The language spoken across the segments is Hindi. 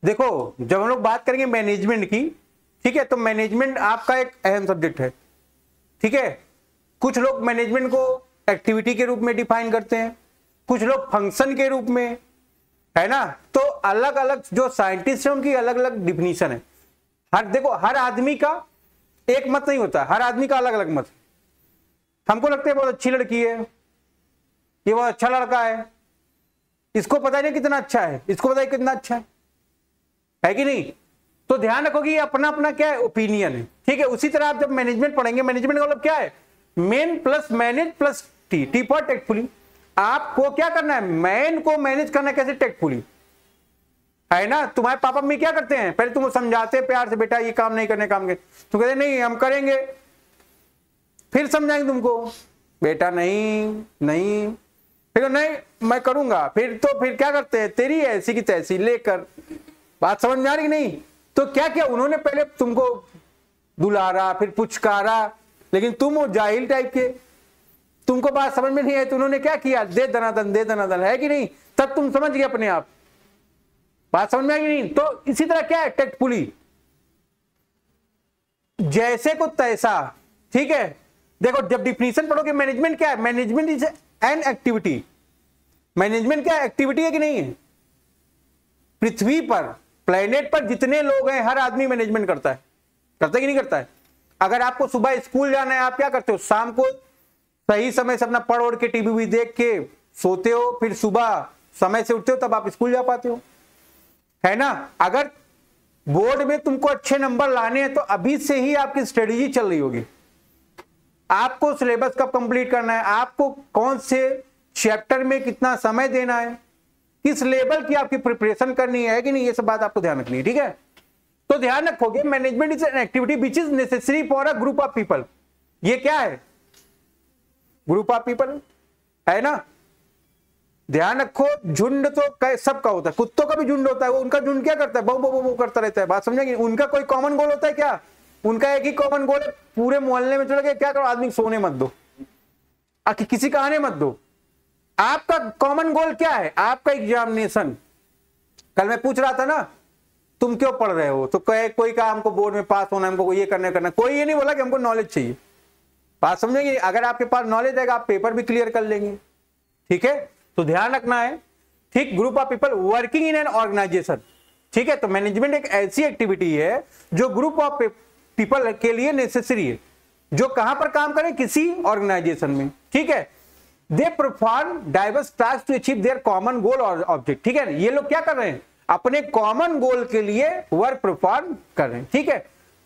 देखो जब हम लोग बात करेंगे मैनेजमेंट की, ठीक है, तो मैनेजमेंट आपका एक अहम सब्जेक्ट है, ठीक है। कुछ लोग मैनेजमेंट को एक्टिविटी के रूप में डिफाइन करते हैं, कुछ लोग फंक्शन के रूप में, है ना। तो अलग अलग जो साइंटिस्ट हैं उनकी अलग अलग डिफिनीशन है। देखो हर आदमी का एक मत नहीं होता, हर आदमी का अलग अलग मत। हमको लगता है बहुत अच्छी लड़की है, ये बहुत अच्छा लड़का है, इसको पता नहीं कितना अच्छा है, इसको पता है कितना अच्छा है कि नहीं। तो ध्यान रखो कि ये अपना अपना क्या है, ओपिनियन है, ठीक है। उसी तरह आप जब मैनेजमेंट पढ़ेंगे, मैनेजमेंट का मतलब क्या है, men plus manage plus T, T for tactfully. आपको क्या करना है, मैन को मैनेज करना है कैसे, टेक्टफुली, है ना। तुम्हारे पापा मम्मी क्या करते हैं, पहले तुमको समझाते हैं प्यार से, बेटा ये काम नहीं करने, काम के तुम कहते नहीं हम करेंगे, फिर समझाएंगे तुमको, बेटा नहीं नहीं, फिर नहीं मैं करूंगा, फिर क्या करते हैं, तेरी ऐसी की तैसी लेकर। बात समझ में आ रही नहीं। तो क्या किया उन्होंने, पहले तुमको दुलारा, फिर पुचकारा, लेकिन तुम वो जाहिल टाइप के, तुमको बात समझ में नहीं आई, तो उन्होंने क्या किया, दे दनादन दे दनादन, है कि नहीं। तब तुम समझ गए अपने आप, बात समझ में आई नहीं। तो इसी तरह क्या है, टेक्टफुली, जैसे को तैसा, ठीक है। देखो जब डिफिनीशन पढ़ोगे, मैनेजमेंट क्या है, management is an activity. Management क्या एक्टिविटी है कि नहीं है। पृथ्वी पर, प्लेनेट पर जितने लोग हैं, हर आदमी मैनेजमेंट करता है कि नहीं करता है। अगर आपको सुबह स्कूल जाना है, आप क्या करते हो, शाम को सही समय से अपना पढ़ ओढ़ के टीवी भी देख के सोते हो, फिर सुबह समय से उठते हो, तब आप स्कूल जा पाते हो, है ना। अगर बोर्ड में तुमको अच्छे नंबर लाने हैं तो अभी से ही आपकी स्ट्रेटेजी चल रही होगी। आपको सिलेबस कब कंप्लीट करना है, आपको कौन से चैप्टर में कितना समय देना है, किस लेवल की आपकी प्रिपरेशन करनी है कि नहीं, ये सब बात आपको ध्यान रखनी है, ठीक है। तो ध्यान रखोगे, management is an activity which is necessary for a group of people. ये क्या है, ग्रुप ऑफ पीपल, है ना। ध्यान रखो, झुंड तो सबका होता है, कुत्तों का भी झुंड होता है, वो उनका झुंड क्या करता है, बो बो बो बो करता रहता है, बात समझेंगे। उनका कोई कॉमन गोल होता है क्या, उनका एक ही कॉमन गोल है, पूरे मोहल्ले में चले गए, क्या करो, आदमी सोने मत दो, किसी का आने मत दो। आपका कॉमन गोल क्या है, आपका एग्जामिनेशन। कल मैं पूछ रहा था ना, तुम क्यों पढ़ रहे हो, तो कोई कहा हमको बोर्ड में पास होना है, हमको ये करना, कोई ये नहीं बोला कि हमको नॉलेज चाहिए, बात समझेंगे। अगर आपके पास नॉलेज है, आप पेपर भी क्लियर कर लेंगे, ठीक है। तो ध्यान रखना है, ठीक। Group of people working in an organisation, ठीक है। तो मैनेजमेंट एक ऐसी एक्टिविटी है जो ग्रुप ऑफ पीपल के लिए नेसेसरी है, जो कहां पर काम करें, किसी ऑर्गेनाइजेशन में, ठीक है। They perform diverse task to achieve their common goal और ऑब्जेक्ट, ठीक है। ये लोग क्या कर रहे हैं, अपने कॉमन गोल के लिए वर्क परफॉर्म कर रहे हैं, ठीक है।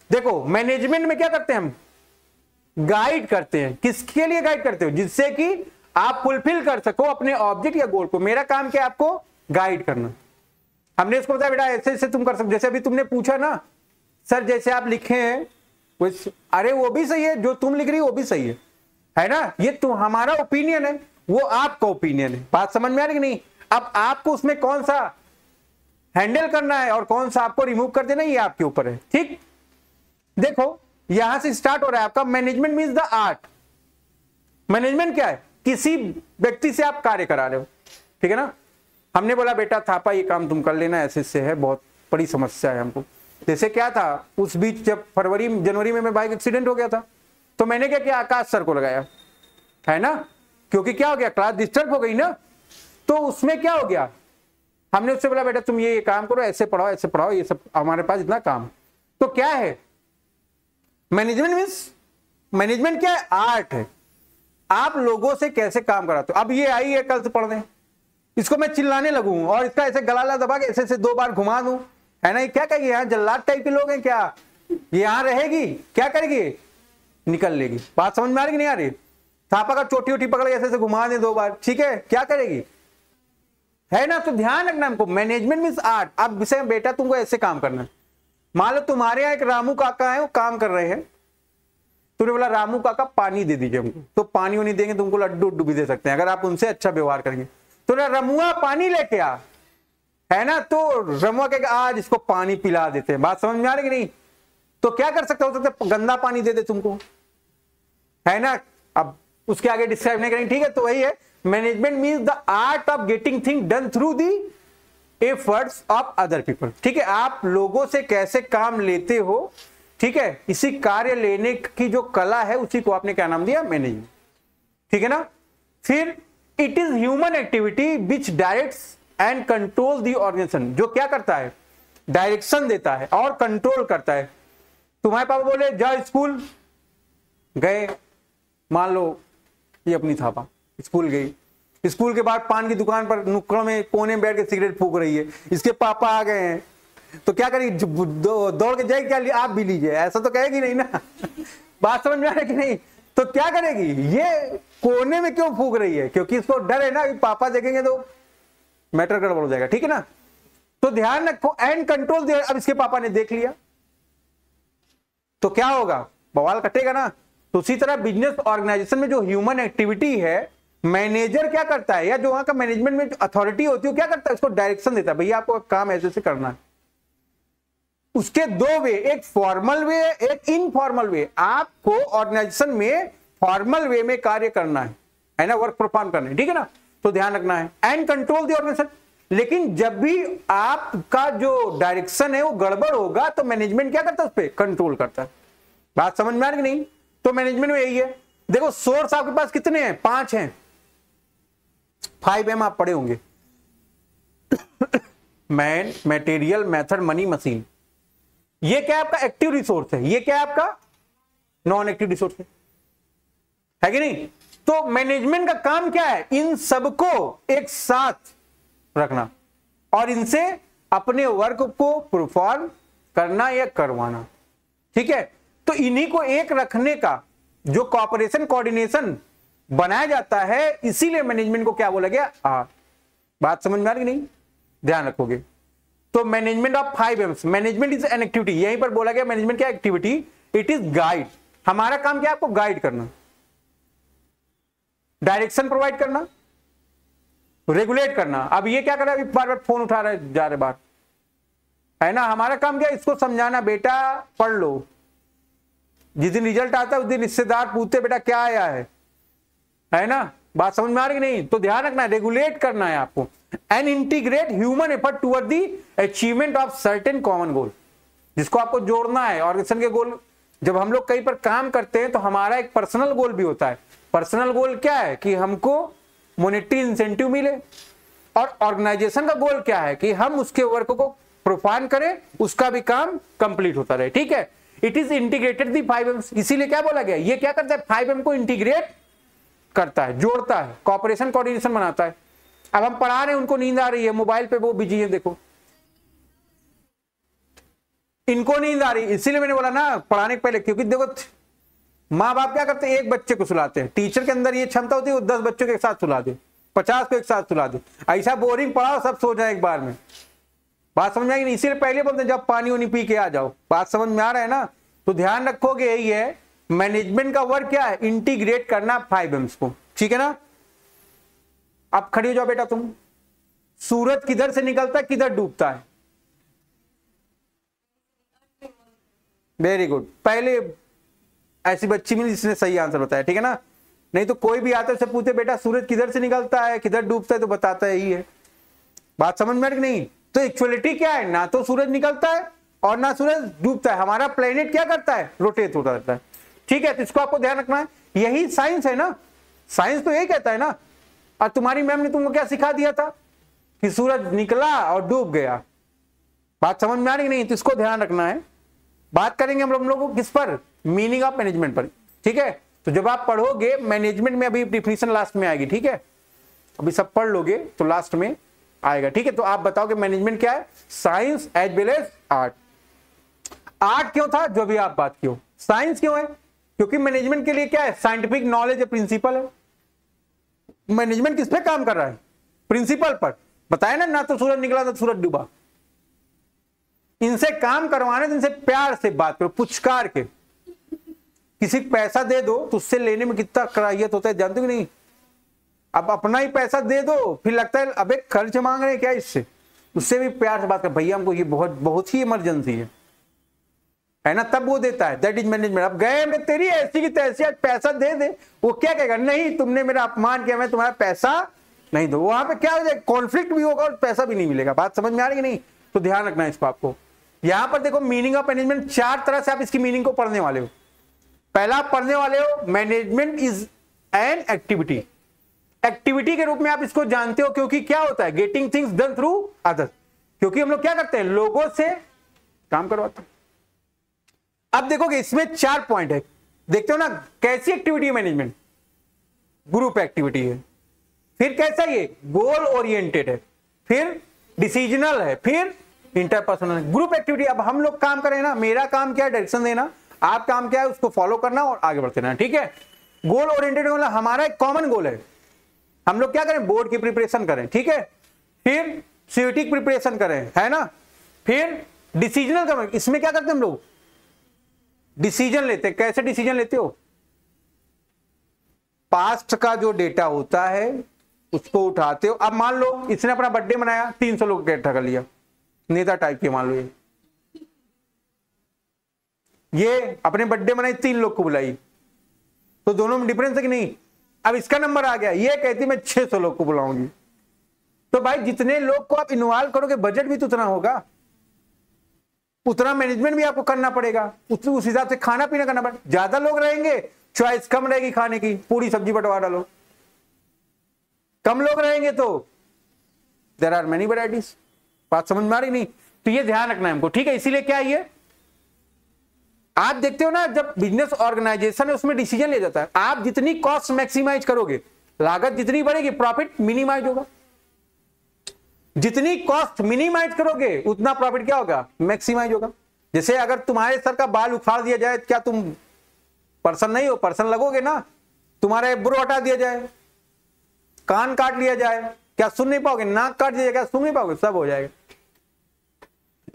देखो मैनेजमेंट में क्या करते हैं, हम गाइड करते हैं, किसके लिए गाइड करते हो, जिससे कि आप फुलफिल कर सको अपने ऑब्जेक्ट या गोल को। मेरा काम क्या है, आपको गाइड करना। हमने इसको बताया बेटा ऐसे ऐसे तुम कर सकते, जैसे अभी तुमने पूछा ना सर, जैसे आप लिखे हैं अरे वो भी सही है, जो तुम लिख रही हो वो भी सही है ना। ये तो हमारा ओपिनियन है, वो आपका ओपिनियन है, बात समझ में आ रही कि नहीं। अब आपको उसमें कौन सा हैंडल करना है और कौन सा आपको रिमूव कर देना, ये आपके ऊपर है, ठीक। देखो यहां से स्टार्ट हो रहा है आपका, management means the art. Management क्या है, किसी व्यक्ति से आप कार्य करा रहे हो, ठीक है ना। हमने बोला बेटा थापा ये काम तुम कर लेना, ऐसे से है, बहुत बड़ी समस्या है हमको। जैसे क्या था, उस बीच जब फरवरी जनवरी में बाइक एक्सीडेंट हो गया था, तो मैंने क्या किया, आकाश सर को लगाया, है ना। क्योंकि क्या हो गया, क्लास डिस्टर्ब हो गई ना। तो उसमें क्या हो गया, हमने उससे बोला बेटा तुम ये काम करो, ऐसे पढ़ाओ, ये सब हमारे पास इतना काम। तो क्या है मैनेजमेंट, मीन्स मैनेजमेंट क्या है, आर्ट है। आप लोगों से कैसे काम कराते हो। अब ये आई है कल से पढ़ने, इसको मैं चिल्लाने लगूं और इसका ऐसे गला दबा के ऐसे 2 बार घुमा दूं, है ना। ये क्या कहेगी, यहाँ जल्लाद टाइप के लोग हैं क्या, ये यहाँ रहेगी, क्या करेगी, निकल लेगी। बात समझ में आ रही कि नहीं आ रही। थापा का चोटी वोटी पकड़ के ऐसे घुमा दे 2 बार, ठीक है, क्या करेगी, है ना। तो ध्यान रखना हमको, मैनेजमेंट मीन्स आर्ट। अब विषय बेटा तुमको ऐसे काम करना है। मान लो तुम्हारे यहाँ एक रामू काका है, वो काम कर रहे हैं, तूने बोला रामू काका पानी दे दीजिए हमको, तो पानी नहीं देंगे, तुमको लड्डू उड्डू भी दे सकते हैं अगर आप उनसे अच्छा व्यवहार करेंगे। तो रमुआ पानी लेके आ, है ना। तो रमुआ कहेगा आज इसको पानी पिला देते हैं, बात समझ में आ रही कि नहीं। तो क्या कर सकते, हो सकता है गंदा पानी दे दे तुमको, है ना। अब उसके आगे डिस्क्राइब नहीं करेंगे, ठीक है। तो वही है, management means the art of getting thing done through the efforts of other people. ठीक है, आप लोगों से कैसे काम लेते हो, ठीक है, इसी कार्य लेने की जो कला है उसी को आपने क्या नाम दिया, मैनेजमेंट। ठीक है ना। फिर it is human activity which directs and control the organisation, जो क्या करता है, डायरेक्शन देता है और कंट्रोल करता है। तुम्हारे पापा बोले जाओ स्कूल, गए, मान लो ये अपनी थापा स्कूल गई, स्कूल के बाद पान की दुकान पर नुक्कड़ में कोने में बैठ के सिगरेट फूक रही है, इसके पापा आ गए हैं तो क्या करेगी, दौड़ के जाएगी, क्या आप भी लीजिए, ऐसा तो कहेगी नहीं ना। बात समझ में आ रही कि नहीं। तो क्या करेगी, ये कोने में क्यों फूक रही है, क्योंकि इसको डर है ना कि पापा देखेंगे तो मैटर गड़बड़ हो जाएगा। ठीक है ना। तो ध्यान रखो, एंड कंट्रोल दे। अब इसके पापा ने देख लिया तो क्या होगा, बवाल कटेगा ना। तो उसी तरह बिजनेस ऑर्गेनाइजेशन में जो ह्यूमन एक्टिविटी है, मैनेजर क्या करता है, या जो वहां का मैनेजमेंट में अथॉरिटी होती है, क्या करता है, उसको डायरेक्शन देता है, भैया आपको काम ऐसे से करना है। उसके दो वे, एक फॉर्मल वे, एक इनफॉर्मल वे। आपको ऑर्गेनाइजेशन में फॉर्मल वे में कार्य करना है ना, वर्क परफॉर्म करना है। ठीक है ना। तो ध्यान रखना है, एंड कंट्रोल द ऑर्गेनाइजेशन। लेकिन जब भी आपका जो डायरेक्शन है वो गड़बड़ होगा तो मैनेजमेंट क्या करता है, उस पर कंट्रोल करता है। बात समझ में आ रही नहीं। तो मैनेजमेंट में यही है। देखो सोर्स आपके पास कितने हैं, 5 हैं, 5M आप पढ़े होंगे। Man, material, method, money, machine. ये क्या आपका एक्टिव रिसोर्स है, ये क्या आपका नॉन एक्टिव रिसोर्स है कि नहीं। तो मैनेजमेंट का काम क्या है, इन सबको एक साथ रखना और इनसे अपने वर्क को परफॉर्म करना या करवाना। ठीक है। तो इन्हीं को एक रखने का जो कॉपरेशन कोऑर्डिनेशन बनाया जाता है, इसीलिए मैनेजमेंट को क्या बोला गया, बात समझ में आ रही नहीं, ध्यान रखोगे। तो management of 5Ms, management is an activity, यहीं पर बोला गया मैनेजमेंट क्या एक्टिविटी, इट इज गाइड। हमारा काम क्या है, आपको गाइड करना, डायरेक्शन प्रोवाइड करना, रेगुलेट करना। अब ये क्या कर रहा है, अभी बार बार फोन उठा रहे जा रहे बार, है ना। हमारा काम क्या है, इसको समझाना, बेटा पढ़ लो। जिस दिन रिजल्ट आता है उस दिन रिश्तेदार पूछते बेटा क्या आया है ना। बात समझ में आ रही नहीं। तो ध्यान रखना है, रेगुलेट करना है आपको, and integrate human effort toward the achievement of certain common goal, जिसको आपको जोड़ना है ऑर्गेनाइजेशन के गोल। जब हम लोग कहीं पर काम करते हैं तो हमारा एक पर्सनल गोल भी होता है। पर्सनल गोल क्या है कि हमको मॉनेटरी इंसेंटिव मिले, और ऑर्गेनाइजेशन का गोल क्या है कि हम उसके वर्क को परफॉर्म करें, उसका भी काम कंप्लीट होता रहे। ठीक है। It is integrated the 5Ms, इसीलिए क्या बोला गया, ये क्या करता है, 5M को इंटीग्रेट करता है, जोड़ता है, कॉपरेशन कोऑर्डिनेशन बनाता है। अब हम पढ़ा रहे हैं, उनको नींद आ रही है, मोबाइल पे वो बिजी है, देखो इनको नींद आ रही, इसीलिए मैंने बोला ना पढ़ाने के पहले, क्योंकि देखो माँ बाप क्या करते हैं, एक बच्चे को सुलाते हैं। टीचर के अंदर ये क्षमता होती है वो 10 बच्चों के साथ सुला दे, 50 को एक साथ सुला दे, ऐसा बोरिंग पढ़ाओ सब सो जाए एक बार में। बात समझ में आएगी, इसीलिए पहले बोलते हैं जब पानी वानी पी के आ जाओ। बात समझ में आ रहा है ना। तो ध्यान रखोगे, यही है मैनेजमेंट का वर्क क्या है, इंटीग्रेट करना 5Ms को। ठीक है ना। अब खड़ी हो जाओ बेटा तुम, सूरज किधर से निकलता है किधर डूबता है, वेरी गुड। पहले ऐसी बच्ची मिली जिसने सही आंसर बताया, ठीक है ना। नहीं तो कोई भी आता है, उससे पूछे बेटा सूरज किधर से निकलता है किधर डूबता है, तो बताता है ही है। बात समझ में आ रही नहीं। तो इक्वलिटी क्या है, ना तो सूरज निकलता है और ना सूरज डूबता है, हमारा प्लेनेट क्या करता है, रोटेट होता रहता है। ठीक है। तो इसको आपको ध्यान रखना है, यही साइंस है ना, साइंस तो यही कहता है ना। और तुम्हारी मैम ने तुमको क्या सिखा दिया था कि सूरज निकला और डूब गया। बात समझ में आ रही नहीं। तो इसको ध्यान रखना है। बात करेंगे हम लोगों को किस पर, मीनिंग ऑफ मैनेजमेंट पर। ठीक है। तो जब आप पढ़ोगे मैनेजमेंट में, अभी डिफिनीशन लास्ट में आएगी, ठीक है, अभी सब पढ़ लोगे तो लास्ट में आएगा। ठीक है। तो आप बताओ कि मैनेजमेंट क्या है, science as well as art. Art क्यों था, जो भी आप बात की हो, साइंस क्यों है, क्योंकि मैनेजमेंट के लिए क्या है, साइंटिफिक नॉलेज प्रिंसिपल है। मैनेजमेंट किस पे काम कर रहा है, प्रिंसिपल पर। बताया ना तो सूरज निकला तो सूरज डूबा। इनसे काम करवाने तो इनसे प्यार से बात करो, पुचकार के। किसी को पैसा दे दो तो उससे लेने में कितना कराहियत होता है, जानते हो कि नहीं। अब अपना ही पैसा दे दो, फिर लगता है अबे खर्च मांग रहे हैं क्या इससे, उससे भी प्यार से बात कर, भैया हमको ये बहुत ही इमरजेंसी है ना, तब वो देता है। That is management. अब गए मैं तेरी ऐसी की तैसी, आज पैसा दे दे, वो क्या कहेगा, नहीं तुमने मेरा अपमान किया, मैं तुम्हारा पैसा नहीं दो, वहां पे क्या हो जाएगा, कॉन्फ्लिक्ट भी होगा और पैसा भी नहीं मिलेगा। बात समझ में आ रही है नहीं? तो ध्यान रखना है इसको आपको। यहां पर देखो मीनिंग ऑफ मैनेजमेंट, 4 तरह से आप इसकी मीनिंग को पढ़ने वाले हो। पहला आप पढ़ने वाले हो, management is an activity. Activity के रूप में आप इसको जानते हो, क्योंकि क्या होता है, getting things done through others, क्योंकि हम लोग क्या करते हैं, लोगों से काम करवाते हैं। अब देखोगे इसमें 4 पॉइंट है, देखते हो ना कैसी एक्टिविटी है मैनेजमेंट, ग्रुप एक्टिविटी है, फिर कैसा ये गोल ओरिएंटेड है, फिर डिसीजनल है, फिर इंटरपर्सनल। ग्रुप एक्टिविटी, अब हम लोग काम करें ना, मेरा काम क्या है डायरेक्शन देना, आप काम क्या है उसको फॉलो करना और आगे बढ़ते रहना, ठीक है। गोल ओरिएंटेड मतलब हमारा एक कॉमन गोल है, हम लोग क्या करें, बोर्ड की प्रिपरेशन करें, ठीक है, फिर सीयूटी की प्रिपरेशन करें, है ना, फिर डिसीजनल करें। इसमें क्या करते हैं हम लोग, डिसीजन लेते हैं। कैसे डिसीजन लेते हो, पास्ट का जो डेटा होता है उसको उठाते हो। अब मान लो इसने अपना बर्थडे मनाया, 300 लोग इकट्ठा कर लिया, नेता टाइप के, मान लो ये अपने बर्थडे मनाई, 3 लोग को बुलाई, तो दोनों में डिफरेंस है कि नहीं। अब इसका नंबर आ गया, ये कहती मैं 600 लोग को बुलाऊंगी, तो भाई जितने लोग को आप इन्वॉल्व करोगे बजट भी तो उतना होगा, उतना मैनेजमेंट भी आपको करना पड़ेगा, उस हिसाब से खाना पीना करना पड़ेगा। ज्यादा लोग रहेंगे, चॉइस कम रहेगी खाने की, पूरी सब्जी बंटवा डालो। कम लोग रहेंगे तो देयर आर मेनी वैरायटीज। बात समझ में आ रही नहीं? तो ये ध्यान रखना है हमको, ठीक है। इसीलिए क्या है, आप देखते हो ना जब बिजनेस ऑर्गेनाइजेशन है उसमें डिसीजन ले जाता है, आप जितनी कॉस्ट मैक्सिमाइज करोगे, लागत जितनी बढ़ेगी प्रॉफिट मिनिमाइज होगा। जितनी कॉस्ट मिनिमाइज करोगे उतना प्रॉफिट क्या होगा, मैक्सिमाइज होगा। जैसे अगर तुम्हारे सर का बाल उखाड़ दिया जाए, क्या तुम पर्सन नहीं हो, पर्सन लगोगे ना। तुम्हारा एब्रो हटा दिया जाए, कान काट लिया जाए, क्या सुन नहीं पाओगे, नाक काट दिया जाए, क्या सुन नहीं पाओगे, सब हो जाएगा।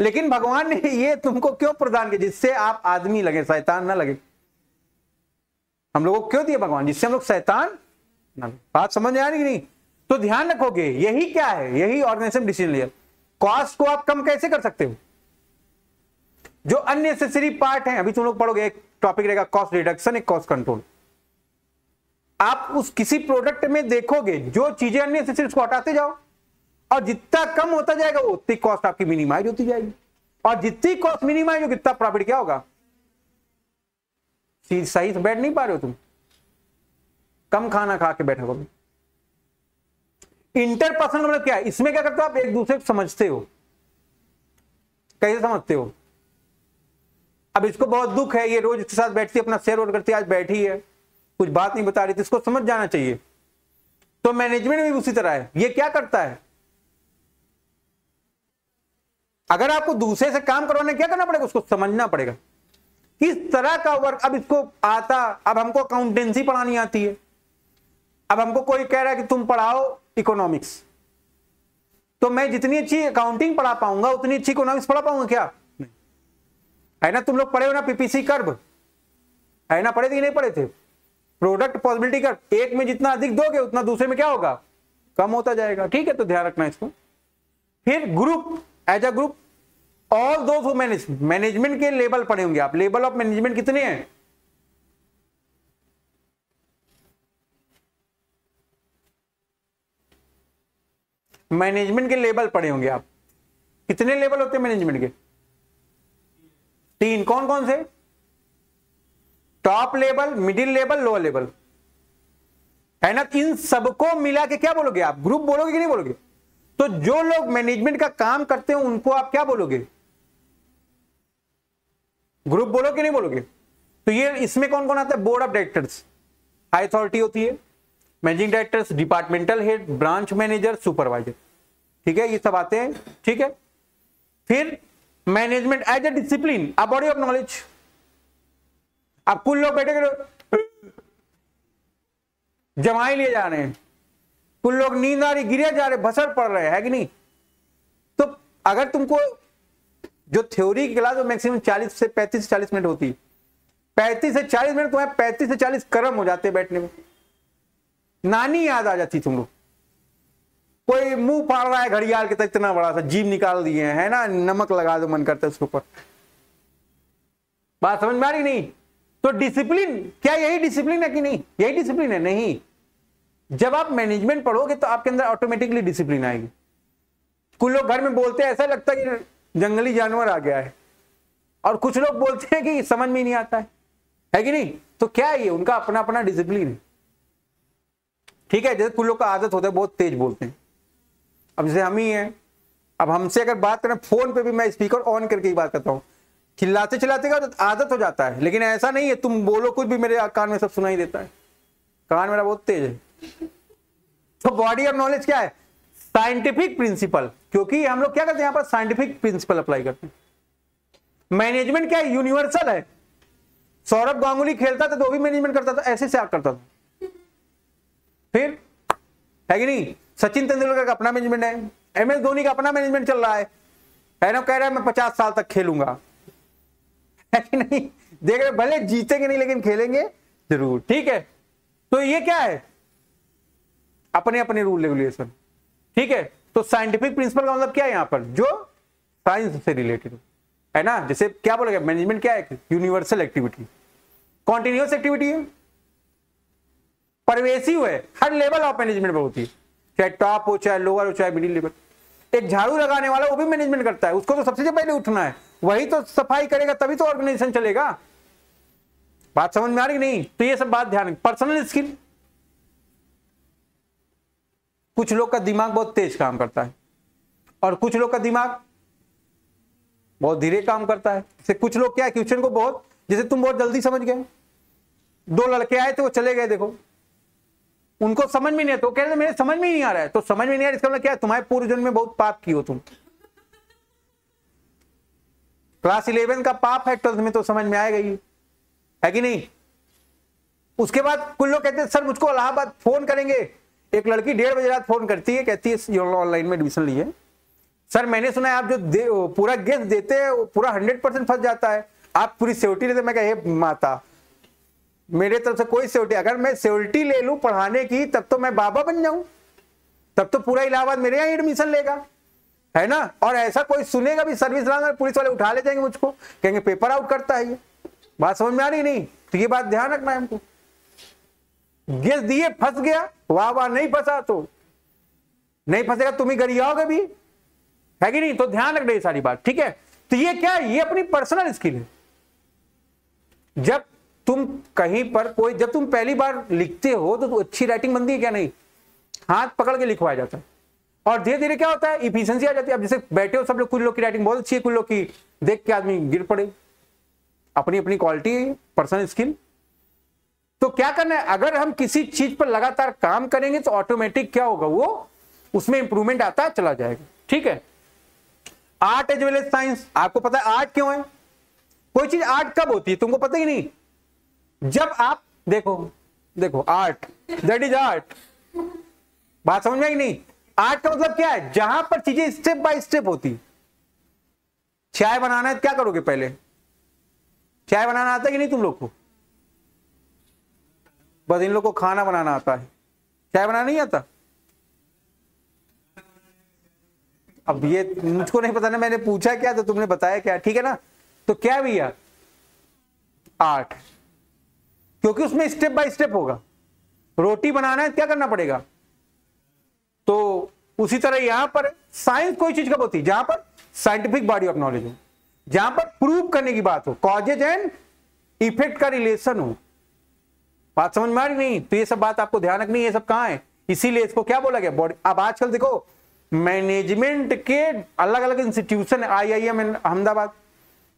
लेकिन भगवान ने ये तुमको क्यों प्रदान किया, जिससे आप आदमी लगे, शैतान ना लगे। हम लोगों को क्यों दिया भगवान, जिससे हम लोग शैतान ना लगे। बात समझ में आ रही नहीं? तो ध्यान रखोगे, यही क्या है, यही ऑर्गेनाइजेशन डिसीजन लिया। कॉस्ट को आप कम कैसे कर सकते हो, जो अननेसेसरी पार्ट है, अभी तुम लोग पढ़ोगे, एक टॉपिक रहेगा कॉस्ट रिडक्शन, एक कॉस्ट कंट्रोल। आप उस किसी प्रोडक्ट में देखोगे जो चीजें अननेसेसरी उसको हटाते जाओ, और जितना कम होता जाएगा उतनी कॉस्ट आपकी मिनिमाइज होती जाएगी, और जितनी कॉस्ट मिनिमाइज होगी उतना प्रॉफिट क्या होगा। सही से बैठ नहीं पा रहे हो तुम, कम खाना खा के बैठे हो। इंटरपर्सनल मतलब क्या है, इसमें क्या करते हो आप, एक दूसरे को समझते हो। कैसे समझते हो, अब इसको बहुत दुख है, ये रोज इसके साथ बैठती है, अपना शेयर होल्ड करती है, आज बैठी है कुछ बात नहीं बता रही थी, इसको समझ जाना चाहिए। तो मैनेजमेंट भी उसी तरह है, ये क्या करता है, अगर आपको दूसरे से काम करवाने क्या करना पड़ेगा, उसको समझना पड़ेगा किस तरह का वर्क। अब इसको आता, अब हमको अकाउंटेंसी पढ़ानी आती है, अब हमको कोई कह रहा है कि तुम पढ़ाओ इकोनॉमिक्स, तो मैं जितनी अच्छी अकाउंटिंग पढ़ा पाऊंगा उतनी अच्छी इकोनॉमिक्स पढ़ा पाऊंगा क्या, है ना। तुम लोग पढ़े हो ना पीपीसी कर्व, है ना, पढ़े थे कि नहीं पढ़े थे, प्रोडक्ट पॉसिबिलिटी कर्व। एक में जितना अधिक दोगे उतना दूसरे में क्या होगा, कम होता जाएगा, ठीक है। तो ध्यान रखना इसको। फिर group, as a group all those who manage, management के लेवल पढ़े होंगे आप, लेवल ऑफ मैनेजमेंट कितने हैं, मैनेजमेंट के लेवल पढ़े होंगे आप। कितने लेवल होते हैं मैनेजमेंट के, 3। कौन कौन से, top level, middle level, lower level, है ना। इन सबको मिला के क्या बोलोगे आप, ग्रुप बोलोगे कि नहीं बोलोगे। तो जो लोग मैनेजमेंट का काम करते हैं उनको आप क्या बोलोगे, ग्रुप बोलोगे कि नहीं बोलोगे। तो ये इसमें कौन कौन आता है, board of directors, high authority होती है, managing directors, departmental head, branch manager, supervisor, ठीक है, ये सब आते हैं, ठीक है। फिर management as a discipline, a body of knowledge. अब कुल लोग बैठे जमाई लिए जा रहे हैं, कुल लोग नींद आ रही, गिरे जा रहे, भसड़ पड़ रहे हैं, है कि नहीं। तो अगर तुमको जो थ्योरी की क्लास मैक्सिमम 35 से 40 मिनट होती है, 35 से 40 मिनट, तुम्हें 35 से 40 कर्म हो जाते हैं बैठने में, नानी याद आ जाती तुम लोग। कोई मुंह फाड़ रहा है घड़ियाल के, इतना बड़ा सा जीभ निकाल दिए है ना, नमक लगा दो मन करता है उसके ऊपर। बात समझ में आ रही नहीं। तो डिसिप्लिन क्या, यही डिसिप्लिन है कि नहीं, यही डिसिप्लिन है, नहीं। जब आप मैनेजमेंट पढ़ोगे तो आपके अंदर ऑटोमेटिकली डिसिप्लिन आएगी। कुछ लोग घर में बोलते हैं ऐसा लगता है कि जंगली जानवर आ गया है, और कुछ लोग बोलते हैं कि समझ में नहीं आता है कि नहीं? तो क्या है ये? उनका अपना अपना डिसिप्लिन है, ठीक है। जैसे कुछ लोग का आदत होता है बहुत तेज बोलते हैं, अब जैसे हम ही हैं, अब हमसे अगर बात करें फोन पे भी मैं स्पीकर ऑन करके ही बात करता हूँ, चिल्लाते चिल्लाते का आदत हो जाता है, लेकिन ऐसा नहीं है तुम बोलो कुछ भी मेरे कान में सब सुनाई देता है, कान मेरा बहुत तेज है। तो बॉडी ऑफ नॉलेज क्या है? साइंटिफिक प्रिंसिपल, क्योंकि हम लोग क्या करते हैं यहाँ पर साइंटिफिक प्रिंसिपल अप्लाई करते हैं। मैनेजमेंट क्या है? यूनिवर्सल है। सौरभ गांगुली खेलता था तो भी मैनेजमेंट करता था, ऐसे से करता था, फिर है कि नहीं? सचिन तेंदुलकर का अपना मैनेजमेंट है, MS धोनी का अपना मैनेजमेंट चल रहा है ना, कह रहा है मैं 50 साल तक खेलूंगा, है कि नहीं? देख रहे भले जीतेंगे नहीं लेकिन खेलेंगे जरूर, ठीक है। तो ये क्या है? अपने अपने रूल रेगुलेशन, ठीक है। तो साइंटिफिक प्रिंसिपल का मतलब क्या है यहाँ पर? जो साइंस से रिलेटेड है ना। जैसे क्या बोलेगा मैनेजमेंट क्या है? यूनिवर्सल एक्टिविटी, कॉन्टिन्यूअस एक्टिविटी है, परवेसिव है, हर लेवल ऑफ मैनेजमेंट पर होती है, चाहे टॉप हो, चाहे लोअर हो, चाहे मिडिल लेवल। एक झाड़ू लगाने वाला वो भी मैनेजमेंट करता है, उसको तो सबसे पहले उठना है, वही तो सफाई करेगा तभी तो ऑर्गेनाइजेशन चलेगा। बात समझ में आ रही नहीं? तो ये सब बात ध्यान। पर्सनल स्किल, कुछ लोग का दिमाग बहुत तेज काम करता है और कुछ लोग का दिमाग बहुत धीरे काम करता है। जैसे कुछ लोग क्या है, क्वेश्चन को बहुत, जैसे तुम बहुत जल्दी समझ गए, दो लड़के आए थे वो चले गए, देखो उनको समझ में नहीं है तो कह रहे मेरे समझ में ही नहीं आ रहा है, तो समझ में नहीं आ रहा इसका मतलब क्या है? तुम्हारे पूर्व जन्म में बहुत पाप की हो तुम। क्लास 11 का पाप है, 12th में तो समझ में आएगा ही, है कि नहीं? उसके बाद कुछ लोग कहते हैं सर मुझको इलाहाबाद फोन करेंगे, एक लड़की 1:30 बजे रात फोन करती है, कहती है ऑनलाइन में एडमिशन लिए सर, मैंने सुना है आप जो पूरा गेस देते हैं वो पूरा 100% फंस जाता है, आप पूरी सिक्योरिटी लेते। मैं कहा माता मेरे तरफ से कोई सिक्योरिटी, अगर मैं सिक्योरिटी ले लूं पढ़ाने की तब तो मैं बाबा बन जाऊं, तब तो पूरा इलाहाबाद मेरे यहाँ एडमिशन लेगा, है ना। और ऐसा कोई सुनेगा भी सर्विस में पुलिस वाले उठा ले जाएंगे मुझको, कहेंगे पेपर आउट करता है ये। बात समझ में आ रही नहीं? तो ये बात ध्यान रखना है हमको। गेस दिए फंस गया, वाह वाह, नहीं फंसा तो नहीं फंसेगा, तुम ही गरियाओगे भी, है कि नहीं? तो ध्यान रखना ये सारी बात, ठीक है। तो ये क्या है? ये अपनी पर्सनल स्किल है। जब तुम कहीं पर कोई, जब तुम पहली बार लिखते हो तो अच्छी राइटिंग बनती है क्या? नहीं, हाथ पकड़ के लिखवाया जाता है और धीरे धीरे क्या होता है? इफिशिएंसी आ जाती है। अब जैसे बैठे हो सब लोग, कुछ लोग की राइटिंग बहुत अच्छी है, कुछ लोग की देख के आदमी गिर पड़े, अपनी अपनी क्वालिटी, पर्सनल स्किल। तो क्या करना है? अगर हम किसी चीज पर लगातार काम करेंगे तो ऑटोमेटिक क्या होगा? वो उसमें इंप्रूवमेंट आता चला जाएगा, ठीक है। Art as well as science, आपको पता है आर्ट क्यों है? कोई चीज आर्ट कब होती है तुमको पता ही नहीं? जब आप देखो आर्ट, दैट इज आर्ट। बात समझ में आई नहीं? आर्ट का मतलब क्या है? जहां पर चीजें स्टेप बाय स्टेप होती। चाय बनाना है क्या करोगे? पहले चाय बनाना आता है कि नहीं तुम लोग को? बस इन लोग को खाना बनाना आता है, चाय बनाना नहीं आता। अब ये मुझको नहीं पता ना, मैंने पूछा क्या तो तुमने बताया क्या, ठीक है ना। तो क्या भैया? आर्ट, क्योंकि उसमें स्टेप बाय स्टेप होगा। रोटी बनाना है क्या करना पड़ेगा? तो उसी तरह यहां पर साइंस कोई चीज कब होती है? जहां पर साइंटिफिक बॉडी ऑफ नॉलेज हो, जहां पर प्रूव करने की बात हो, कॉजेज एंड इफेक्ट का रिलेशन हो। बात समझ में आ रही नहीं? तो ये सब बात आपको ध्यान रखनी है, ये सब कहां है, इसीलिए इसको क्या बोला गया? बॉडी। अब आजकल देखो मैनेजमेंट के अलग अलग इंस्टीट्यूशन है, IIM अहमदाबाद,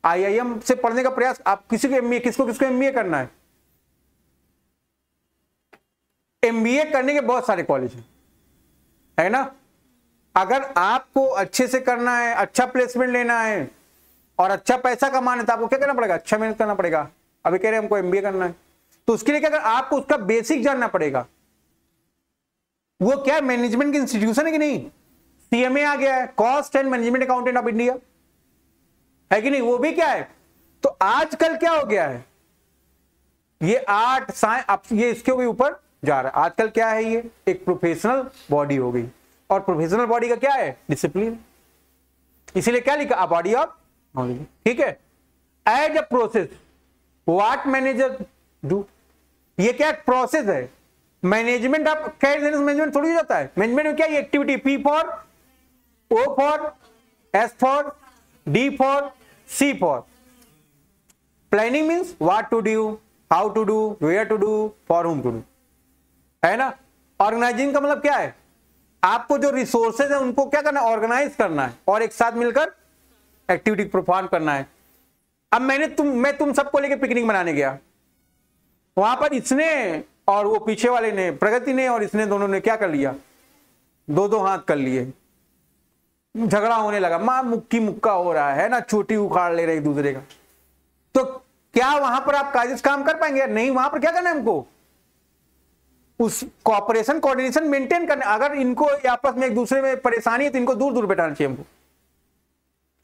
IIM से पढ़ने का प्रयास। आप किसी को MBA, किसको MBA करना है? MBA करने के बहुत सारे कॉलेज है ना। अगर आपको अच्छे से करना है, अच्छा प्लेसमेंट लेना है और अच्छा पैसा कमाना है तो आपको क्या करना पड़ेगा? अच्छा मेहनत करना पड़ेगा। अभी कह रहे हैं हमको MBA करना है तो उसके लिए क्या कर, आपको उसका बेसिक जानना पड़ेगा। वो क्या मैनेजमेंट की इंस्टीट्यूशन है कि नहीं? CMA आ गया है, cost and management accountant of India, है कि नहीं? वो भी क्या है। तो आजकल क्या हो गया है? ये आर्ट साइंस ये इसके भी ऊपर जा रहा है। आजकल क्या है? ये एक प्रोफेशनल बॉडी हो गई और प्रोफेशनल बॉडी का क्या है? डिसिप्लिन। इसीलिए क्या लिखा? अ बॉडी ऑफ नॉलेज, ठीक है। As a process what manager do, ये क्या प्रोसेस है? मैनेजमेंट आप कैश मैनेजमेंट थोड़ी हो जाता है। मैनेजमेंट में क्या है? Activity, P for, O for, S for, D for, C for. Planning means what to do, how to do, where to do, for whom to do, है ना। ऑर्गेनाइजिंग का मतलब क्या है? आपको जो रिसोर्सेज है उनको क्या करना है? ऑर्गेनाइज करना है और एक साथ मिलकर एक्टिविटी परफॉर्म करना है। अब मैं तुम सबको लेके पिकनिक मनाने गया, वहां पर इसने और वो पीछे वाले ने, प्रगति ने और इसने, दोनों ने क्या कर लिया? दो दो हाथ कर लिए, झगड़ा होने लगा, मां मुक्की मुक्का हो रहा है ना, चोटी उखाड़ ले रहे एक दूसरे का। तो क्या वहां पर आप काजिश काम कर पाएंगे? नहीं। वहां पर क्या करना है हमको? उस कोऑपरेशन कोऑर्डिनेशन मेंटेन करना। अगर इनको आपस में एक दूसरे में परेशानी है तो इनको दूर दूर बैठाना चाहिए हमको,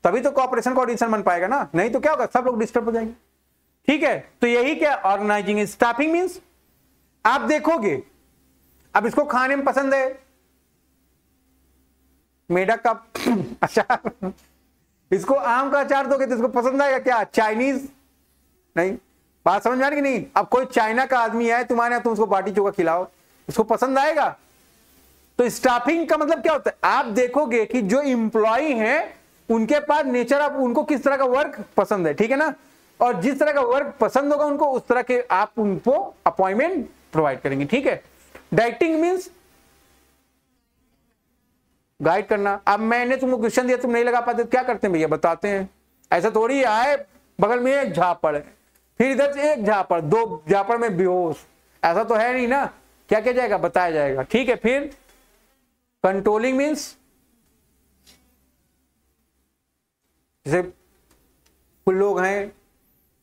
तभी तो कोऑपरेशन कोऑर्डिनेशन बन पाएगा ना, नहीं तो क्या होगा? सब लोग डिस्टर्ब हो जाएंगे। ठीक है, तो यही क्या ऑर्गेनाइजिंग। स्टाफिंग मींस आप देखोगे, अब इसको खाने में पसंद है मेढक का अचार, इसको आम का अचार दोगे तो इसको पसंद आएगा क्या? चाइनीज नहीं। बात समझ में आ रही कि नहीं? अब कोई चाइना का आदमी है तुम्हारे यहाँ, तुम उसको बाटी चोखा खिलाओ, उसको पसंद आएगा? तो स्टाफिंग का मतलब क्या होता है? आप देखोगे कि जो इंप्लॉई हैं उनके पास नेचर ऑफ, उनको किस तरह का वर्क पसंद है, ठीक है ना, और जिस तरह का वर्क पसंद होगा उनको, उस तरह के आप उनको अपॉइंटमेंट प्रोवाइड करेंगे। ठीक है। डायरेक्टिंग मींस गाइड करना। अब मैंने तुमको क्वेश्चन दिया, तुम नहीं लगा पाते तो क्या करते हैं भैया? बताते हैं। ऐसा थोड़ी आए बगल में एक झापड़ है, फिर इधर से एक झापड़, दो झापड़ में बेहोश, ऐसा तो है नहीं ना। क्या किया जाएगा? बताया जाएगा। ठीक है। फिर कंट्रोलिंग मींस जैसे कुछ लोग हैं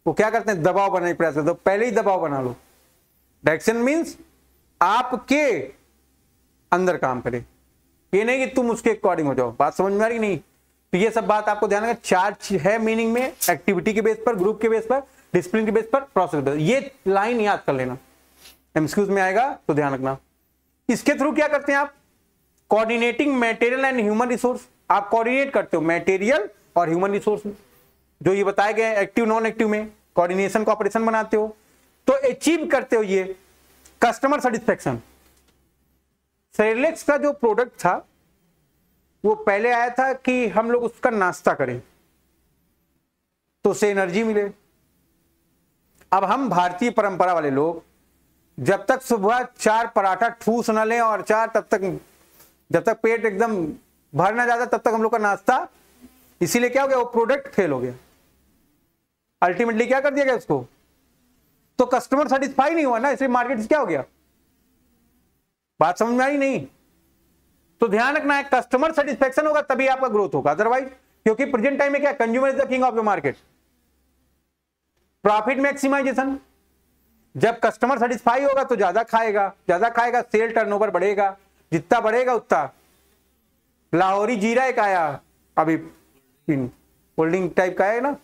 वो क्या करते हैं? दबाव बनाने का प्रयास करते हैं, तो पहले ही दबाव बना लो। डायरेक्शन मींस आपके अंदर काम करे, ये नहीं कि तुम उसके अकॉर्डिंग हो जाओ। बात समझ में आ रही नहीं? तो ये सब बात आपको ध्यान रखना। चार है मीनिंग में, एक्टिविटी के बेस पर, ग्रुप के बेस पर, डिसिप्लिन के बेस पर, प्रोसेस बेस। ये लाइन याद कर लेना, एमसीक्यूज में आएगा तो ध्यान रखना। इसके थ्रू क्या करते हैं आप? Coordinating material and human resource. आप कोऑर्डिनेट करते हो मटेरियल और ह्यूमन रिसोर्स, जो ये बताए गए एक्टिव नॉन एक्टिव में कोऑर्डिनेशन को ऑपरेशन बनाते हो, तो अचीव करते हो ये कस्टमर सेटिस्फेक्शन। सेरेलेक्स का जो प्रोडक्ट था वो पहले आया था कि हम लोग उसका नाश्ता करें तो उससे एनर्जी मिले। अब हम भारतीय परंपरा वाले लोग जब तक सुबह 4 पराठा ठूस ना लें और जब तक पेट एकदम भर ना जाता तब तक हम लोग का नाश्ता, इसीलिए क्या हो गया? वो प्रोडक्ट फेल हो गया। अल्टीमेटली क्या कर दिया गया उसको? तो कस्टमर सेटिस्फाई नहीं हुआ ना, इसलिए मार्केट क्या हो गया? बात समझ में आई नहीं? तो ध्यान रखना है, कस्टमर सेटिस्फेक्शन होगा तभी आपका ग्रोथ होगा, अदरवाइज, क्योंकि प्रेजेंट टाइम में क्या, consumer is the king of the market. Profit maximisation, जब कस्टमर सेटिस्फाई होगा तो ज्यादा खाएगा, सेल टर्नओवर बढ़ेगा, जितना बढ़ेगा उतना। लाहौरी जीरा एक आया अभी, कोल्ड ड्रिंक टाइप का है ना,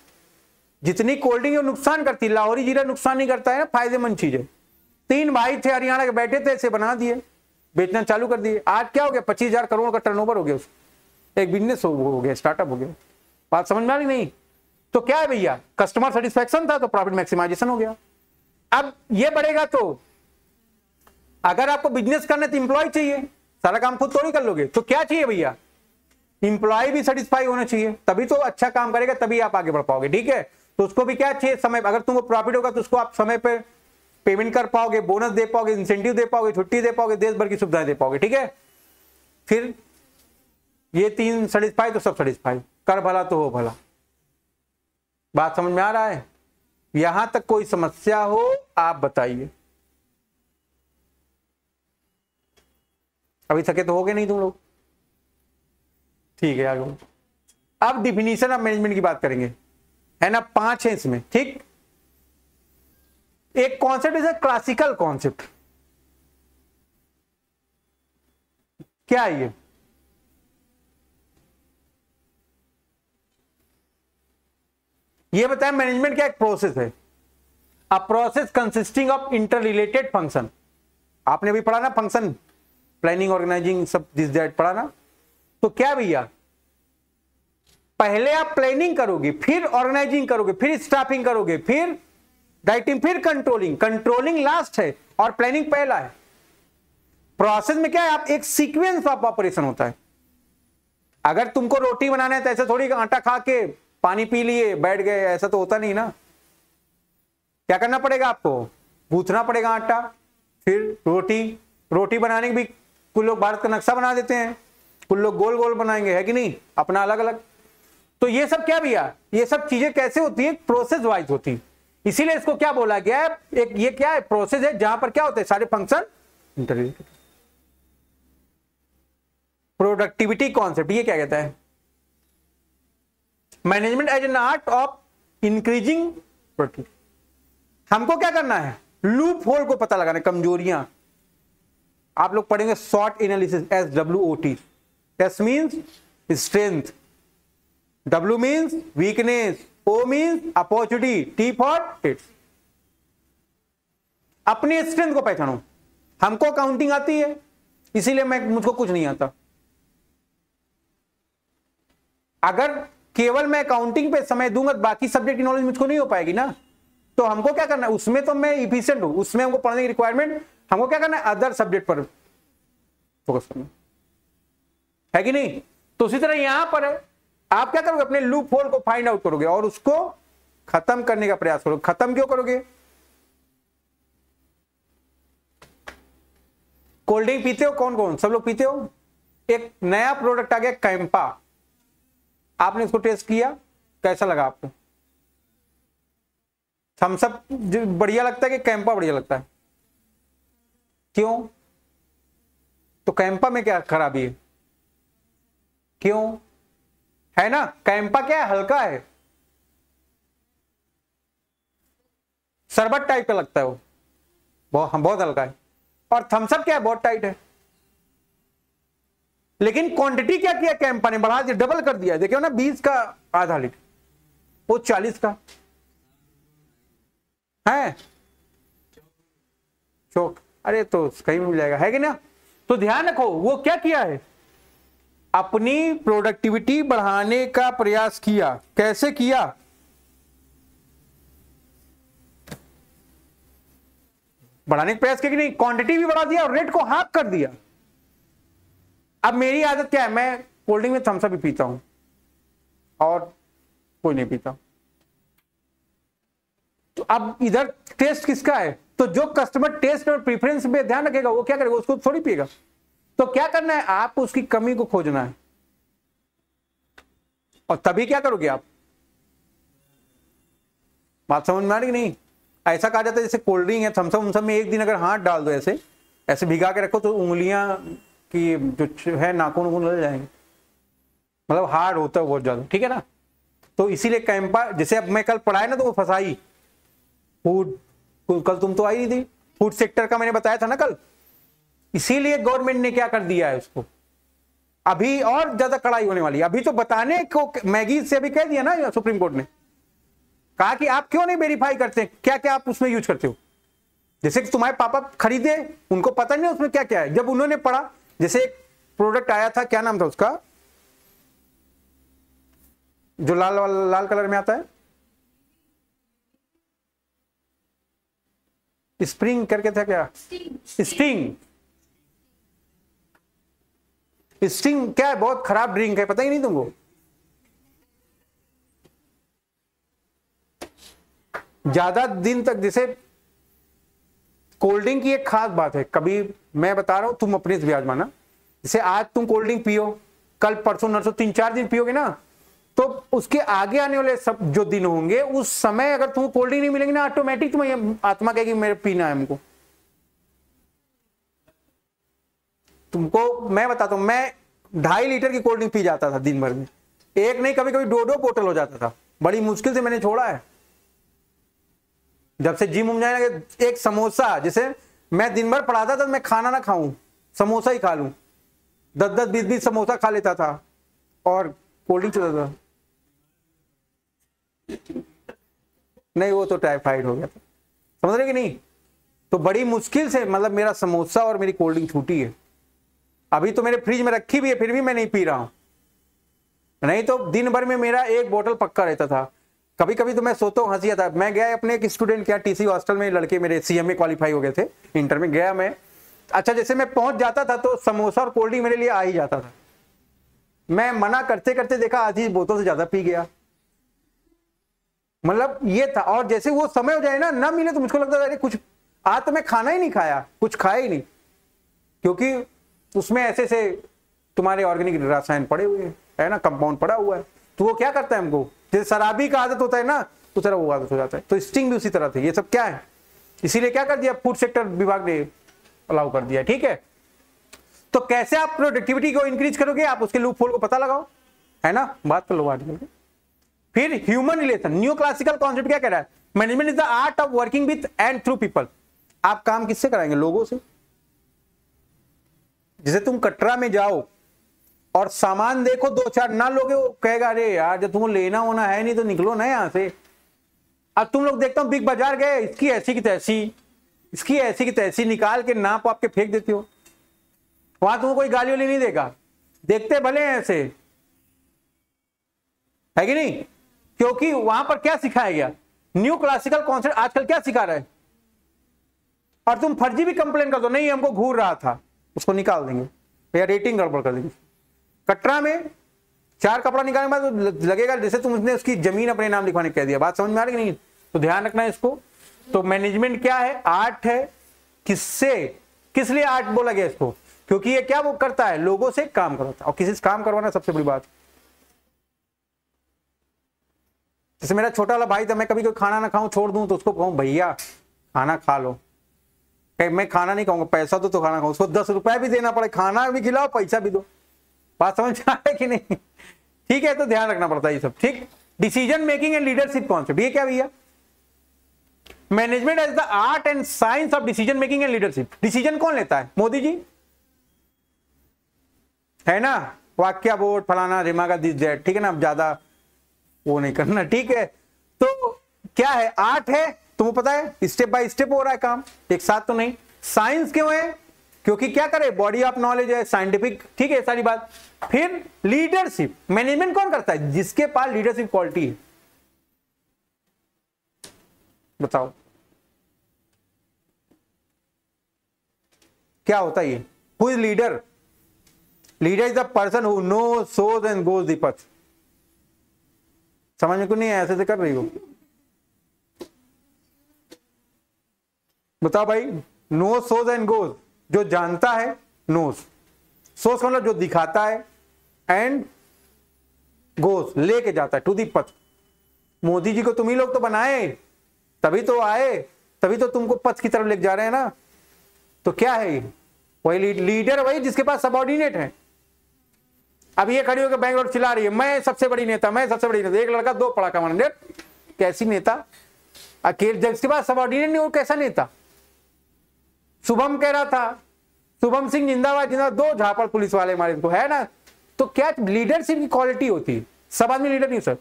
जितनी कोल्ड ड्रिंक नुकसान करती, लाहौरी जीरा नुकसान नहीं करता है ना, फायदेमंद चीज है। 3 भाई थे हरियाणा के, बैठे थे, ऐसे बना दिए, बेचना चालू कर दिए। आज क्या हो गया? 25,000 करोड़ का टर्नओवर हो गया, उसका एक बिजनेस हो गया, स्टार्टअप हो गया। बात समझ में आ रही नहीं? तो क्या है भैया? कस्टमर सेटिस्फेक्शन था तो प्रॉफिट मैक्सिमाइजेशन हो गया। अब ये बढ़ेगा तो अगर आपको बिजनेस करना है तो इंप्लॉय चाहिए, सारा काम खुद थोड़ी कर लोगे, तो क्या चाहिए भैया? इंप्लॉय भी सेटिस्फाई होना चाहिए, तभी तो अच्छा काम करेगा, तभी आप आगे बढ़ पाओगे। ठीक है, तो उसको भी क्या चाहिए? समय। अगर तुमको प्रॉफिट होगा तो उसको आप समय पे पेमेंट कर पाओगे, बोनस दे पाओगे, इंसेंटिव दे पाओगे, छुट्टी दे पाओगे, देश भर की सुविधाएं दे पाओगे। ठीक है, फिर ये 3 सेटिस्फाई तो सब सेटिस्फाई। कर भला तो हो भला। बात समझ में आ रहा है? यहां तक कोई समस्या हो आप बताइए। अभी थके तो हो गए नहीं तुम लोग? ठीक है, आगे अब डिफिनीशन ऑफ मैनेजमेंट की बात करेंगे, है ना। 5 है इसमें। ठीक, एक कॉन्सेप्ट है क्लासिकल कॉन्सेप्ट। क्या है ये बताया। मैनेजमेंट क्या एक प्रोसेस है, a process consisting of inter related function. आपने भी पढ़ा ना फंक्शन, प्लानिंग, ऑर्गेनाइजिंग, सब दिस दैट पढ़ा ना। तो क्या भैया, पहले आप प्लानिंग करोगे, फिर ऑर्गेनाइजिंग करोगे, फिर स्टाफिंग करोगे, फिर डाइटिंग, फिर कंट्रोलिंग। कंट्रोलिंग लास्ट है और प्लानिंग पहला है। प्रोसेस में क्या है, आप एक सीक्वेंस ऑफ ऑपरेशन होता है। अगर तुमको रोटी बनाना है तो ऐसे थोड़ी आटा खा के पानी पी लिए बैठ गए, ऐसा तो होता नहीं ना। क्या करना पड़ेगा आपको, गूंथना पड़ेगा आटा, फिर रोटी बनाने के भी कुछ लोग भारत का नक्शा बना देते हैं, कुछ लोग गोल गोल बनाएंगे, है कि नहीं, अपना अलग अलग। तो ये सब क्या भैया, ये सब चीजें कैसे होती है, प्रोसेस वाइज होती है। इसीलिए इसको क्या बोला गया है, एक ये क्या है, प्रोसेस है जहां पर क्या होते हैं, सारे फंक्शन इंटरलिंक्ड। प्रोडक्टिविटी कॉन्सेप्ट ये क्या कहता है, management as an art of increasing productivity. हमको क्या करना है, लूप होल को पता लगाना, कमजोरियां। आप लोग पढ़ेंगे short analysis, SWOT। S means strength, W means weakness, O means opportunity, T for hits. अपनी स्ट्रेंथ को पहचानो। हमको अकाउंटिंग आती है, इसीलिए मुझको कुछ नहीं आता। अगर केवल मैं अकाउंटिंग पे समय दूंगा तो बाकी सब्जेक्ट की नॉलेज मुझको नहीं हो पाएगी ना। तो हमको क्या करना है, उसमें तो मैं इफिशिएंट हूं, उसमें हमको पढ़ने की रिक्वायरमेंट, हमको क्या करना है, अदर सब्जेक्ट पर फोकस करना है कि नहीं। तो उसी तरह यहां पर है, आप क्या करोगे, अपने लूप होल को फाइंड आउट करोगे और उसको खत्म करने का प्रयास करोगे। खत्म क्यों करोगे, कोल्ड ड्रिंक पीते हो, कौन कौन, सब लोग पीते हो। एक नया प्रोडक्ट आ गया कैंपा, आपने इसको टेस्ट किया, कैसा लगा आपको, थम्स अप बढ़िया लगता है कि कैंपा बढ़िया लगता है, क्यों, तो कैंपा में क्या खराबी है, क्यों, है ना, कैंपा क्या है, हल्का है, शरबत टाइप का लगता है वो, बहुत हल्का है। और थम्स अप क्या है, बहुत टाइट है। लेकिन क्वांटिटी क्या किया कैंपा ने, बढ़ा दिया, डबल कर दिया। देखिए ना, 20 का आधा लीटर, वो 40 का है चौक, अरे तो कहीं मिल जाएगा, है कि ना। तो ध्यान रखो, वो क्या किया है, अपनी प्रोडक्टिविटी बढ़ाने का प्रयास किया। कैसे किया, बढ़ाने का प्रयास किया कि नहीं, क्वांटिटी भी बढ़ा दिया और रेट को हाफ कर दिया। अब मेरी आदत क्या है, मैं कोल्ड ड्रिंक में थम्स अप भी पीता हूं और कोई नहीं पीता। तो अब इधर टेस्ट किसका है, तो जो कस्टमर टेस्ट और प्रेफरेंस पे ध्यान रखेगा वो क्या करेगा, उसको थोड़ी पिएगा। तो क्या करना है, आपको उसकी कमी को खोजना है और तभी क्या करोगे आप, बात समझ में आ रही नहीं। ऐसा कहा जाता है जैसे कोल्ड ड्रिंक है, थम्स अप में एक दिन अगर हाथ डाल दो ऐसे ऐसे भिगा के रखो तो उंगलियां की जो है नाखून उल जाएंगे, मतलब हार्ड होता है बहुत ज्यादा, ठीक है ना। तो इसीलिए कैंपा, जैसे अब मैं कल पढ़ाया ना तो वो फंसाई फूड, कल तुम तो आई नहीं थी, फूड सेक्टर का मैंने बताया था ना कल। इसीलिए गवर्नमेंट ने क्या कर दिया है उसको, अभी और ज्यादा कड़ाई होने वाली है। अभी तो बताने को मैगी से अभी कह दिया ना सुप्रीम कोर्ट ने, कहा कि आप क्यों नहीं वेरीफाई करते क्या क्या आप उसमें यूज करते हो। जैसे कि तुम्हारे पापा खरीदे, उनको पता नहीं उसमें क्या क्या है, जब उन्होंने पढ़ा, जैसे एक प्रोडक्ट आया था, क्या नाम था उसका, जो लाल लाल कलर में आता है, स्प्रिंग करके था क्या, स्टिंग क्या है, बहुत खराब ड्रिंक है, पता ही नहीं तुमको। ज्यादा दिन तक, जैसे कोल्ड ड्रिंक की एक खास बात है, कभी मैं बता रहा हूं, तुम अपने से भी आजमाना। जैसे आज तुम कोल्ड ड्रिंक पियो, कल परसों नरसों 3-4 दिन पियोगे ना, तो उसके आगे आने वाले सब जो दिन होंगे उस समय अगर तुमको कोल्ड ड्रिंक नहीं मिलेंगे ना, ऑटोमेटिक तुम्हें आत्मा कहेगी मेरे पीना है हमको। तुमको मैं बताता हूं, मैं 2.5 लीटर की कोल्ड ड्रिंक पी जाता था दिन भर में, एक नहीं कभी कभी 2-2 बोतल हो जाता था, बड़ी मुश्किल से मैंने छोड़ा है। जब से जिम उम जाने लगे, एक समोसा, जैसे मैं दिन भर पढ़ाता था, मैं खाना ना खाऊं, समोसा ही खा लूं, 10-10, 20-20 समोसा खा लेता था और कोल्ड ड्रिंक चलता था। नहीं वो तो टाइफाइड हो गया था, समझ रहे कि नहीं। तो बड़ी मुश्किल से मतलब मेरा समोसा और मेरी कोल्ड ड्रिंक छूटी है। अभी तो मेरे फ्रिज में रखी भी है, फिर भी मैं नहीं पी रहा हूं, नहीं तो दिन भर में मेरा 1 बोतल पक्का रहता था। कभी कभी तो मैं सोता हूँ, हंसी आता है। मैं गया अपने एक स्टूडेंट के यहाँ, टीसी हॉस्टल में, लड़के मेरे CMA क्वालिफाई हो गए थे इंटर में, गया मैं अच्छा जैसे मैं पहुंच जाता था तो समोसा और कोल्ड ड्रिंक मेरे लिए आ ही जाता था, मैं मना करते करते देखा आधी बोतल से ज्यादा पी गया, मतलब ये था। और जैसे वो समय हो जाए ना मिले तो मुझको लगता था अरे कुछ आज तो मैं खाना ही नहीं खाया, कुछ खाया ही नहीं, क्योंकि उसमें ऐसे से तुम्हारे ऑर्गेनिक रसायन पड़े हुए है ना, कंपाउंड पड़ा हुआ है। तो वो क्या करता है हमको, जैसे शराबी का आदत होता है ना, तो तरह वो आदत हो जाता है। तो स्टिंग भी उसी तरह थी। ये सब क्या है, इसीलिए क्या कर दिया फूड सेक्टर विभाग ने अलाउ कर दिया। ठीक है, तो कैसे आप प्रोडक्टिविटी को इंक्रीज करोगे, आप उसके लूप होल को पता लगाओ, है ना, बात कर लो आर्टिकल। फिर human relation, new classical concept क्या कह रहा है, management is the art of working with and through people. आप काम किससे कराएंगे, लोगों से। जैसे तुम कटरा में जाओ और सामान देखो, दो चार ना लोगे, वो कहेगा अरे यार जब तुमको लेना होना है नहीं तो निकलो ना यहां से। अब तुम लोग देखता हूं बिग बाजार गए, इसकी ऐसी की तैसी, इसकी ऐसी की तैसी निकाल के नाप आपके फेंक देते हो, वहां तुमको कोई गाली वाली नहीं देगा, देखते भले हैं ऐसे, है कि नहीं, क्योंकि वहां पर क्या सिखाया गया, न्यू क्लासिकल कॉन्सेप्ट आजकल क्या सिखा रहा है। और तुम फर्जी भी कंप्लेन कर दो, नहीं हमको घूर रहा था, उसको निकाल देंगे या रेटिंग गड़बड़ कर देंगे। कटरा में 4 कपड़ा निकालने के बाद तो लगेगा जैसे तुमने उसकी जमीन अपने नाम लिखवाने कह दिया। बात समझ में आ रही नहीं, तो ध्यान रखना है इसको। तो मैनेजमेंट क्या है, आर्ट है। किससे, किस लिए आर्ट बोला गया इसको, क्योंकि ये क्या वो करता है, लोगों से काम करवाता है, और किसी से काम करवाना सबसे बड़ी बात। जैसे मेरा छोटा वाला भाई था, मैं कभी कोई खाना ना खाऊं छोड़ दूं तो उसको कहूं भैया खाना खा लो, मैं खाना नहीं खाऊंगा, पैसा तो खाना खाऊं, उसको 10 रुपए भी देना पड़े, खाना भी खिलाओ पैसा भी दो। बात समझ में आ रहा है कि नहीं, ठीक है, तो ध्यान रखना पड़ता है ये सब। ठीक, decision making and leadership concept, ये क्या भैया, management as the art and science of decision making and leadership. Decision कौन लेता है, मोदी जी, है ना, वाक्या बोर्ड फलाना दिमागा दिस दैट, ठीक है ना, अब ज्यादा वो नहीं करना। ठीक है, तो क्या है, आर्ट है, तुमको पता है स्टेप बाय स्टेप हो रहा है काम, एक साथ तो नहीं। साइंस क्यों है, क्योंकि क्या करे, बॉडी ऑफ नॉलेज है, साइंटिफिक, ठीक है सारी बात। फिर लीडरशिप, मैनेजमेंट कौन करता है, जिसके पास लीडरशिप क्वालिटी है, बताओ क्या होता है ये, who is leader, leader is the person who knows shows and goes the path. समझ में क्यों नहीं है, ऐसे से कर रही हो, बताओ भाई। नोज सोज एंड गोज, जो जानता है, नोज, सोच मतलब जो दिखाता है, एंड गोज लेके जाता है टू दी पथ। मोदी जी को तुम ही लोग तो बनाए, तभी तो आए, तभी तो तुमको पथ की तरफ लेके जा रहे हैं ना। तो क्या है ये, वही लीडर, वही जिसके पास सबऑर्डिनेट है। अब ये खड़ी होकर बैंगलोर चिल्ला रही है मैं सबसे बड़ी नेता, मैं सबसे बड़ी नेता, एक लड़का 2 पड़ाका मारने, कैसी नेता, अकेले जिसके पास सबऑर्डिनेट नहीं वो कैसा नेता। शुभम कह रहा था, शुभम सिंह जिंदाबाद जिंदाबाद, 2 झापड़ पुलिस वाले मारे इनको, है ना। तो क्या लीडरशिप की क्वालिटी होती है, सब आदमी लीडर नहीं सर,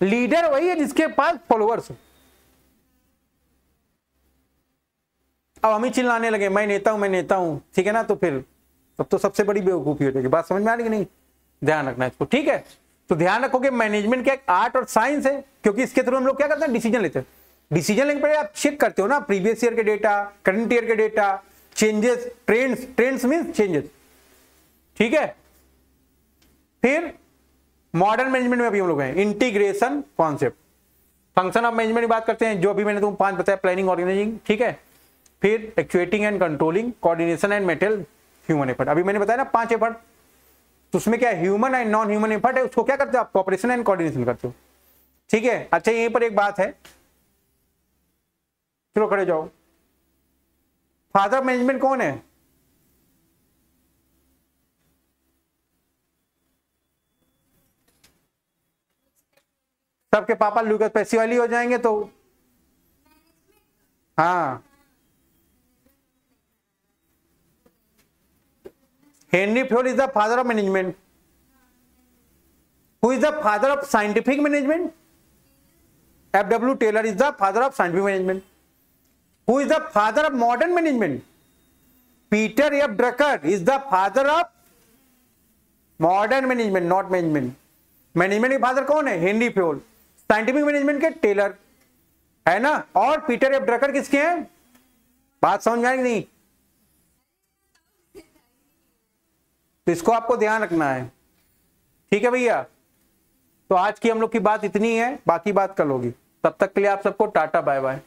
लीडर वही है जिसके पास फॉलोअर्स हो। अब हम ही चिल्लाने लगे मैं नेता हूं, मैं नेता हूं, ठीक है ना, तो फिर तब तो सबसे बड़ी बेवकूफी हो जाएगी। बात समझ में आ रही कि नहीं, ध्यान रखना इसको। ठीक है, तो ध्यान रखो कि मैनेजमेंट क्या एक आर्ट और साइंस है, क्योंकि इसके थ्रू हम लोग क्या करते हैं, डिसीजन लेते हैं। डिसीजन लेने पर आप चेक करते हो ना प्रीवियस ईयर के डेटा, करंट ईयर के data, changes, trends, trends means changes, ठीक है। फिर मॉडर्न मैनेजमेंट में अभी हम लोग हैं integration concept, function of management की बात करते हैं, जो अभी मैंने तुम 5 बताया, प्लानिंग, ऑर्गेनाइजिंग, ठीक है। फिर actuating and controlling, coordination and metal, human effort. अभी मैंने बताया ना 5 एफर्ट, तो उसमें क्या human and non human effort है, उसको क्या करते हो आप, कोऑपरेशन एंड कोऑर्डिनेशन करते हो, ठीक है। अच्छा यहीं पर एक बात है, चलो खड़े जाओ, फादर ऑफ मैनेजमेंट कौन है, सबके पापा लुकस पैसी वाली हो जाएंगे तो हाँ, Henri Fayol is the father of management. Who is the father of scientific management, F.W. Taylor is the father of scientific management. Who is the father of modern management, Peter F Drucker is the father of modern management, not management. Management के फादर कौन है, हेनरी फ्योल। साइंटिफिक मैनेजमेंट के टेलर, है ना। और पीटर एफ ड्रकर किसके हैं, बात समझ में आई नहीं, तो इसको आपको ध्यान रखना है। ठीक है भैया, तो आज की हम लोग की बात इतनी है, बाकी बात कल होगी। तब तक के लिए आप सबको टाटा बाय बाय।